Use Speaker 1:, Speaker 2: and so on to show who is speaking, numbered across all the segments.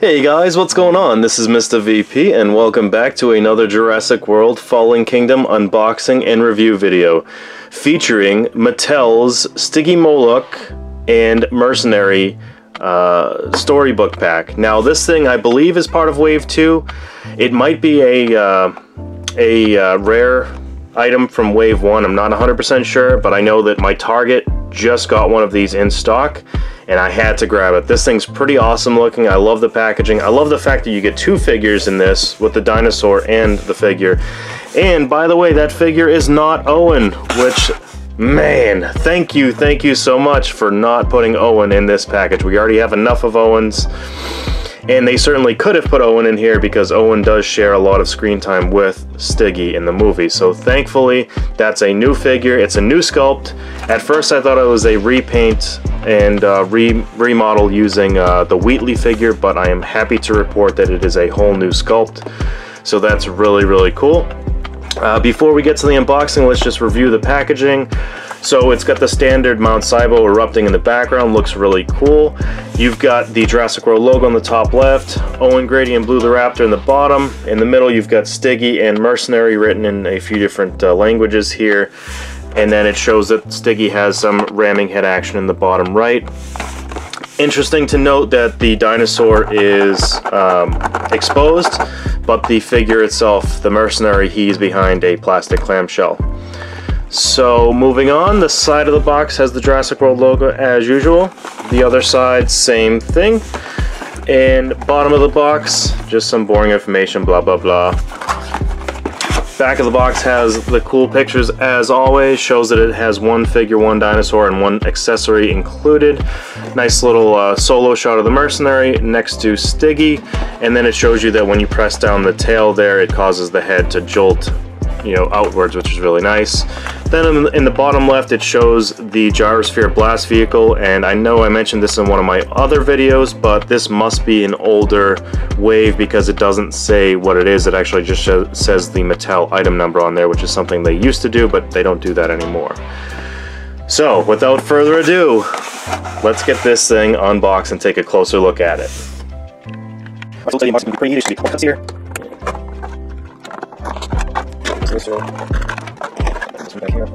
Speaker 1: Hey guys, what's going on? This is Mr. VP and welcome back to another Jurassic World Fallen Kingdom unboxing and review video featuring Mattel's Stiggy and Mercenary storybook pack. Now this thing I believe is part of Wave 2. It might be a rare item from Wave 1. I'm not 100% sure, but I know that my Target just got one of these in stock and I had to grab it. This thing's pretty awesome looking. I love the packaging. I love the fact that you get two figures in this with the dinosaur and the figure. And by the way, that figure is not Owen, which, man, thank you so much for not putting Owen in this package. We already have enough of Owens. And they certainly could have put Owen in here because Owen does share a lot of screen time with Stiggy in the movie. So thankfully, that's a new figure. It's a new sculpt. At first I thought it was a repaint and remodel using the Wheatley figure, but I am happy to report that it is a whole new sculpt. So that's really cool. Before we get to the unboxing, let's just review the packaging. So it's got the standard Mount Sibo erupting in the background, looks really cool. You've got the Jurassic World logo on the top left, Owen, Grady, and Blue the Raptor in the bottom. In the middle you've got Stiggy and Mercenary written in a few different languages here. And then it shows that Stiggy has some ramming head action in the bottom right. Interesting to note that the dinosaur is exposed, but the figure itself, the Mercenary, he's behind a plastic clamshell. So moving on, the side of the box has the Jurassic World logo as usual. The other side, same thing. And bottom of the box, just some boring information, blah blah blah. Back of the box has the cool pictures as always, shows that it has one figure, one dinosaur, and one accessory included. Nice little solo shot of the Mercenary next to Stiggy, and then it shows you that when you press down the tail there, it causes the head to jolt, you know, outwards, which is really nice. Then in the bottom left it shows the gyrosphere blast vehicle, and I know I mentioned this in one of my other videos, but this must be an older Wave because it doesn't say what it is. It actually just says the Mattel item number on there, which is something they used to do, but they don't do that anymore. So without further ado, let's get this thing unboxed and take a closer look at it. Pretty easy to be here. Back here.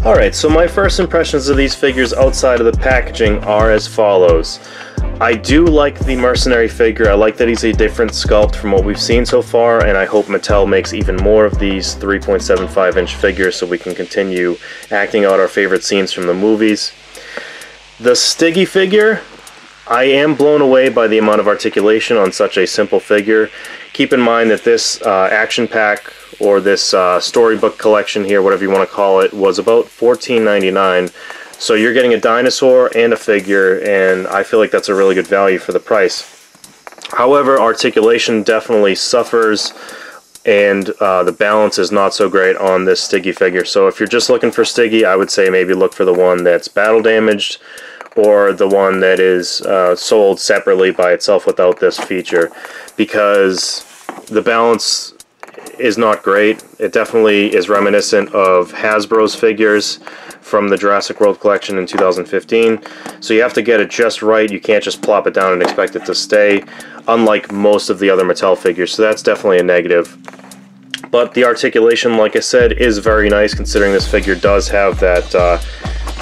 Speaker 1: Alright, so my first impressions of these figures outside of the packaging are as follows. I do like the Mercenary figure. I like that he's a different sculpt from what we've seen so far, and I hope Mattel makes even more of these 3.75-inch figures so we can continue acting out our favorite scenes from the movies. The Stiggy figure, I am blown away by the amount of articulation on such a simple figure. Keep in mind that this action pack, or this storybook collection here, whatever you want to call it, was about $14.99. So you're getting a dinosaur and a figure, and I feel like that's a really good value for the price. However, articulation definitely suffers, and the balance is not so great on this Stiggy figure. So if you're just looking for Stiggy, I would say maybe look for the one that's battle damaged, or the one that is sold separately by itself without this feature, because the balance is not great. It definitely is reminiscent of Hasbro's figures from the Jurassic World collection in 2015. So you have to get it just right. You can't just plop it down and expect it to stay, unlike most of the other Mattel figures. So that's definitely a negative. But the articulation, like I said, is very nice considering this figure does have that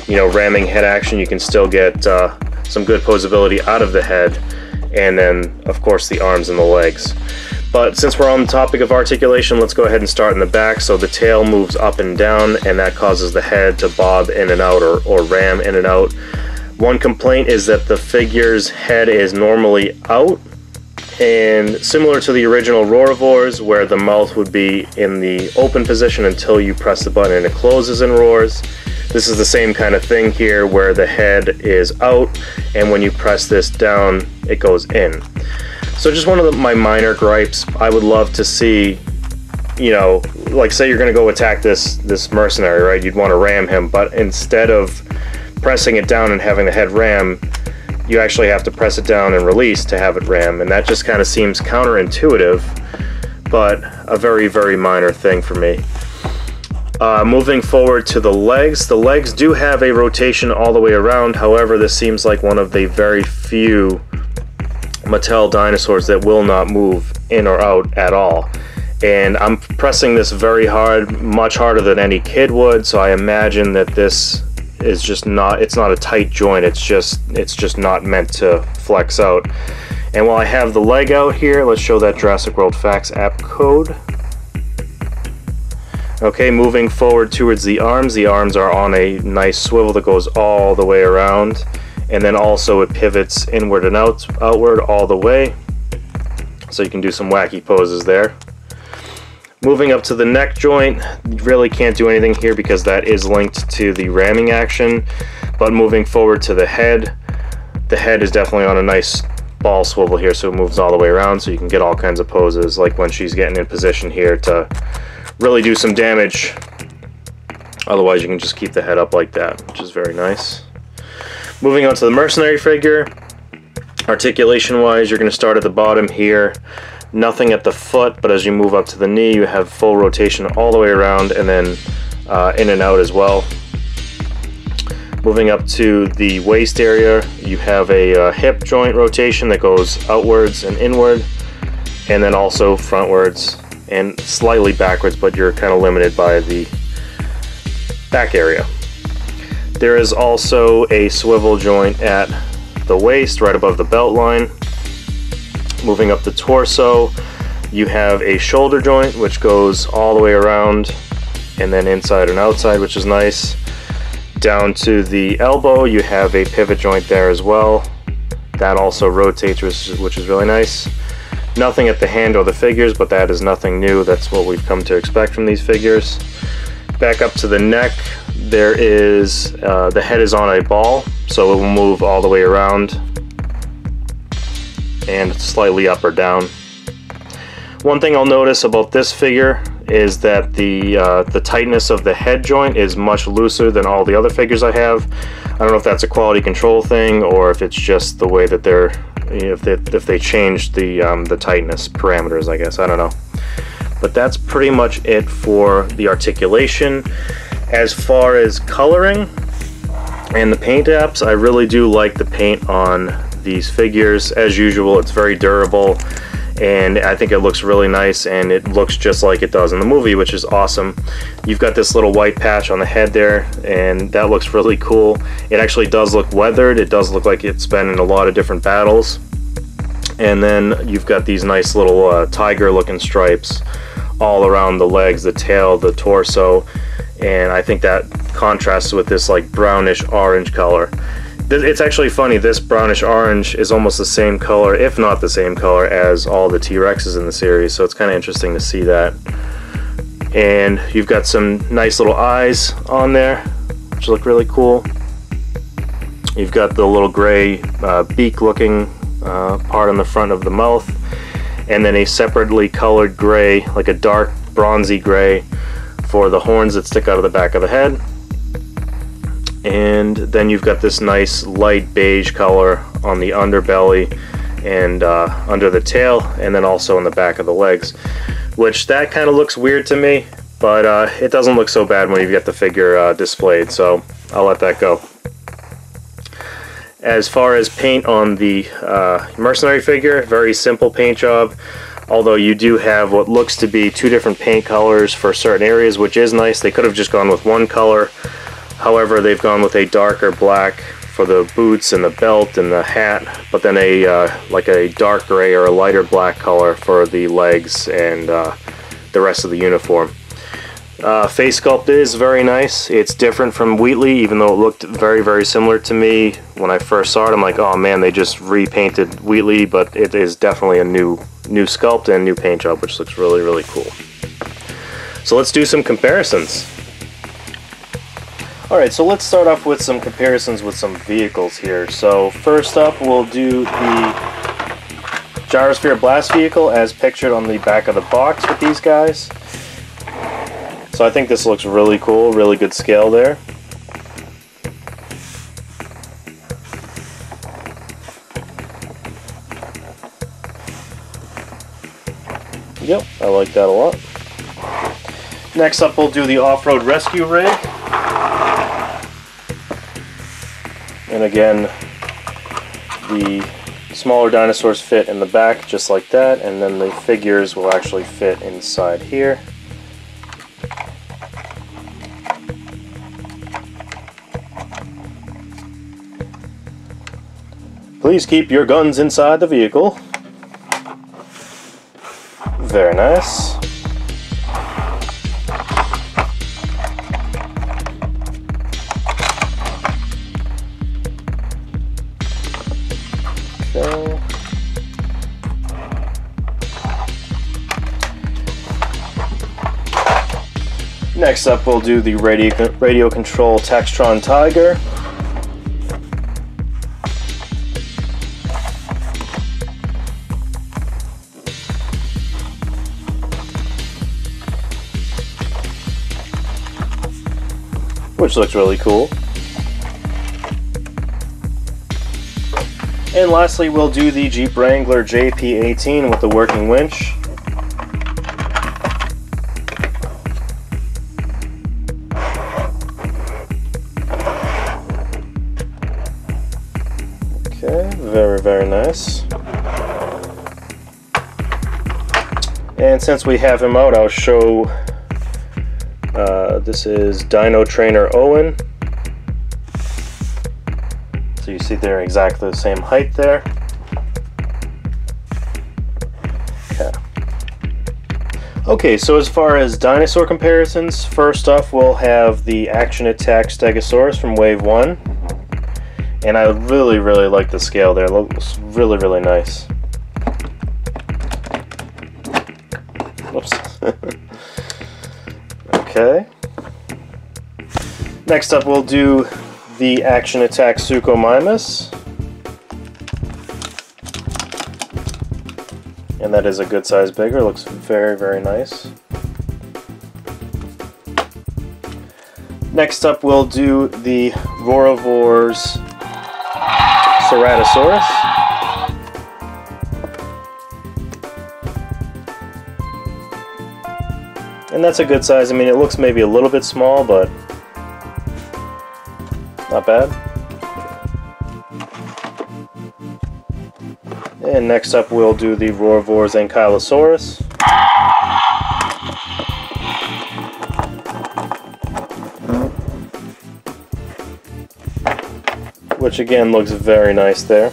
Speaker 1: you know, ramming head action. You can still get some good posability out of the head, and then of course the arms and the legs. But since we're on the topic of articulation, let's go ahead and start in the back. So the tail moves up and down, and that causes the head to bob in and out, or ram in and out. One complaint is that the figure's head is normally out, and similar to the original Roarivores, where the mouth would be in the open position until you press the button and it closes and roars. This is the same kind of thing here, where the head is out, and when you press this down, it goes in. So just one of my minor gripes. I would love to see, you know, like say you're going to go attack this Mercenary, right? You'd want to ram him, but instead of pressing it down and having the head ram, you actually have to press it down and release to have it ram, and that just kind of seems counterintuitive, but a very, very minor thing for me. Moving forward to the legs do have a rotation all the way around. However, this seems like one of the very few Mattel dinosaurs that will not move in or out at all. And I'm pressing this very hard, much harder than any kid would, so I imagine that this is just not, it's not a tight joint, it's just not meant to flex out. And while I have the leg out here, let's show that Jurassic World Facts app code. Okay, moving forward towards the arms are on a nice swivel that goes all the way around, and then also it pivots inward and outward all the way, so you can do some wacky poses there. Moving up to the neck joint, you really can't do anything here because that is linked to the ramming action, but moving forward to the head is definitely on a nice ball swivel here, so it moves all the way around, so you can get all kinds of poses, like when she's getting in position here to really do some damage. Otherwise you can just keep the head up like that, which is very nice. Moving on to the Mercenary figure, articulation wise, you're going to start at the bottom here, nothing at the foot, but as you move up to the knee you have full rotation all the way around, and then in and out as well. Moving up to the waist area, you have a hip joint rotation that goes outwards and inward, and then also frontwards and slightly backwards, but you're kind of limited by the back area. There is also a swivel joint at the waist, right above the belt line. Moving up the torso, you have a shoulder joint which goes all the way around and then inside and outside, which is nice. Down to the elbow, you have a pivot joint there as well. That also rotates, which is really nice. Nothing at the hand or the figures, but that is nothing new. That's what we've come to expect from these figures. Back up to the neck, there is, the head is on a ball, so it will move all the way around and slightly up or down. One thing I'll notice about this figure is that the tightness of the head joint is much looser than all the other figures I have. I don't know if that's a quality control thing or if it's just the way that they're, if they changed the tightness parameters, I guess. I don't know. But that's pretty much it for the articulation. As far as coloring and the paint apps, I really do like the paint on these figures. As usual, it's very durable, and I think it looks really nice, and it looks just like it does in the movie, which is awesome. You've got this little white patch on the head there, and that looks really cool. It actually does look weathered. It does look like it's been in a lot of different battles. And then you've got these nice little tiger looking stripes all around the legs, the tail, the torso, and I think that contrasts with this like brownish orange color. It's actually funny, this brownish orange is almost the same color, if not the same color, as all the T-Rexes in the series, so it's kind of interesting to see that. And you've got some nice little eyes on there, which look really cool. You've got the little gray beak looking part on the front of the mouth, and then a separately colored gray, like a dark bronzy gray, for the horns that stick out of the back of the head. And then you've got this nice light beige color on the underbelly and under the tail, and then also on the back of the legs, which that kind of looks weird to me, but it doesn't look so bad when you get the figure displayed, so I'll let that go. As far as paint on the Mercenary figure, very simple paint job, although you do have what looks to be two different paint colors for certain areas, which is nice. They could have just gone with one color. However, they've gone with a darker black for the boots and the belt and the hat, but then a like a dark gray or a lighter black color for the legs and the rest of the uniform. Face sculpt is very nice. It's different from Wheatley, even though it looked very, very similar to me when I first saw it. I'm like, oh man, they just repainted Wheatley, but it is definitely a new sculpt and new paint job, which looks really, really cool. So let's do some comparisons. Alright, so let's start off with some comparisons with some vehicles here. So first up, we'll do the Gyrosphere Blast vehicle as pictured on the back of the box with these guys. So I think this looks really cool, really good scale there. go. I like that a lot. Next up, we'll do the off-road rescue rig. And again, the smaller dinosaurs fit in the back just like that, and then the figures will actually fit inside here. Please keep your guns inside the vehicle. Very nice. Okay. Next up, we'll do the radio control Textron Tiger. Which looks really cool. And lastly, we'll do the Jeep Wrangler JP18 with the working winch. Okay, very nice. And since we have him out, I'll show this is Dino Trainer Owen. So you see they're exactly the same height there. Okay, so as far as dinosaur comparisons, first off we'll have the Action Attack Stegosaurus from Wave 1. And I really like the scale there. It looks really nice. Whoops. Okay. Next up we'll do the Action Attack Suchomimus. And that is a good size bigger. Looks very nice. Next up we'll do the Rorovor's Ceratosaurus. And that's a good size. I mean, it looks maybe a little bit small, but not bad. And next up we'll do the Rorovor's Ankylosaurus. Which again looks very nice there.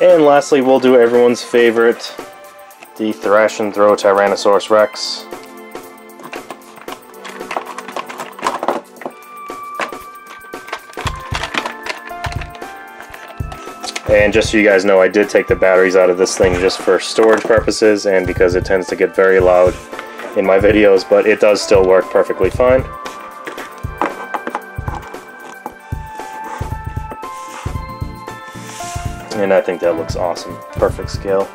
Speaker 1: And lastly, we'll do everyone's favorite, the Thrash and Throw Tyrannosaurus Rex. And just so you guys know, I did take the batteries out of this thing just for storage purposes and because it tends to get very loud in my videos, but it does still work perfectly fine. And I think that looks awesome. Perfect scale.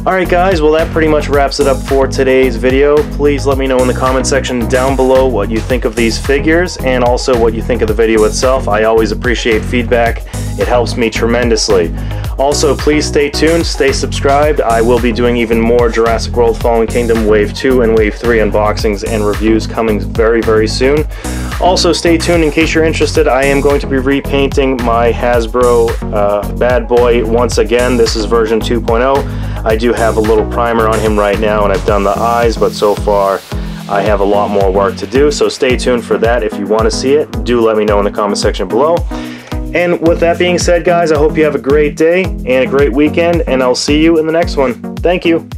Speaker 1: Alright guys, well that pretty much wraps it up for today's video. Please let me know in the comment section down below what you think of these figures and also what you think of the video itself. I always appreciate feedback. It helps me tremendously. Also, please stay tuned, stay subscribed. I will be doing even more Jurassic World Fallen Kingdom Wave 2 and Wave 3 unboxings and reviews coming very soon. Also, stay tuned in case you're interested. I am going to be repainting my Hasbro bad boy once again. This is version 2.0. I do have a little primer on him right now and I've done the eyes, but so far I have a lot more work to do. So stay tuned for that. If you want to see it, do let me know in the comment section below. And with that being said, guys, I hope you have a great day and a great weekend, and I'll see you in the next one. Thank you.